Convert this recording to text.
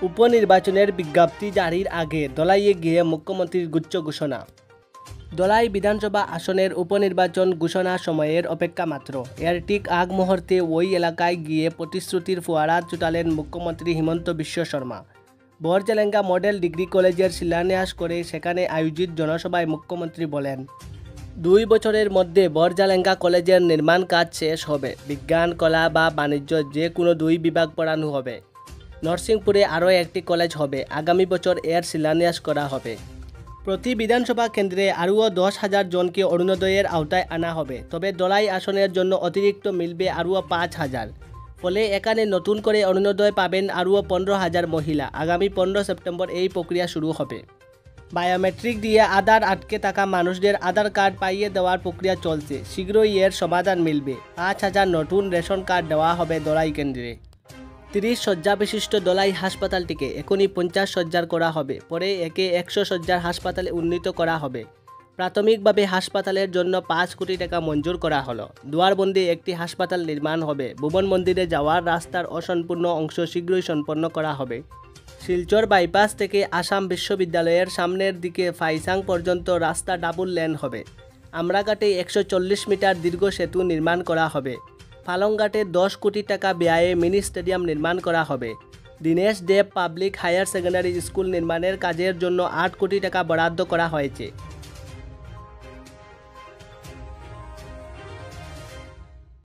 উপনির্বাচনের বিজ্ঞপ্তি জারির আগে ধলাইয়ে গিয়ে মুখ্যমন্ত্রীর গুচ্ছ ঘোষণা। ধলাই বিধানসভা আসনের উপনির্বাচন ঘোষণা সময়ের অপেক্ষা মাত্র। এর ঠিক আগ মুহূর্তে ওই এলাকায় গিয়ে প্রতিশ্রুতির ফোয়ারা ছুটালেন মুখ্যমন্ত্রী হিমন্ত বিশ্ব শর্মা। বরজেলেঙ্গা মডেল ডিগ্রি কলেজের শিলান্যাস করে সেখানে আয়োজিত জনসভায় মুখ্যমন্ত্রী বলেন, 2 বছরের মধ্যে বরজেলেঙ্গা কলেজের নির্মাণ কাজ শেষ হবে। বিজ্ঞান, কলা বা বাণিজ্য যে কোনো 2 বিভাগ পড়ানো হবে। নরসিংপুরে আরও একটি কলেজ হবে। আগামী বছর এর শিলান্যাস করা হবে। প্রতি বিধানসভা কেন্দ্রে আরও 10,000 জনকে অরুণোদয়ের আওতায় আনা হবে। তবে ধলাই আসনের জন্য অতিরিক্ত মিলবে আরও 5,000। ফলে এখানে নতুন করে অরুণোদয় পাবেন আরও 15,000 মহিলা। আগামী 15 সেপ্টেম্বর এই প্রক্রিয়া শুরু হবে। বায়োমেট্রিক দিয়ে আধার আটকে থাকা মানুষদের আধার কার্ড পাইয়ে দেওয়ার প্রক্রিয়া চলছে। শীঘ্রই এর সমাধান মিলবে। 5,000 নতুন রেশন কার্ড দেওয়া হবে ধলাই কেন্দ্রে। 30 শয্যা বিশিষ্ট ধলাই হাসপাতালটিকে এখনই 50 শয্যার করা হবে। পরে একে 100 শয্যার হাসপাতালে উন্নীত করা হবে। প্রাথমিকভাবে হাসপাতালের জন্য 5 কোটি টাকা মঞ্জুর করা হলো। দুয়ারবন্দি একটি হাসপাতাল নির্মাণ হবে। ভুবন মন্দিরে যাওয়ার রাস্তার অসম্পূর্ণ অংশ শীঘ্রই সম্পন্ন করা হবে। শিলচর বাইপাস থেকে আসাম বিশ্ববিদ্যালয়ের সামনের দিকে ফাইসাং পর্যন্ত রাস্তা ডাবল লেন হবে। আমরাঘাটে 140 মিটার দীর্ঘ সেতু নির্মাণ করা হবে। ফালংঘাটে 10 কোটি টাকা ব্যয়ে মিনি স্টেডিয়াম নির্মাণ করা হবে। দীনেশ দেব পাবলিক হায়ার সেকেন্ডারি স্কুল নির্মাণের কাজের জন্য 8 কোটি টাকা বরাদ্দ করা হয়েছে।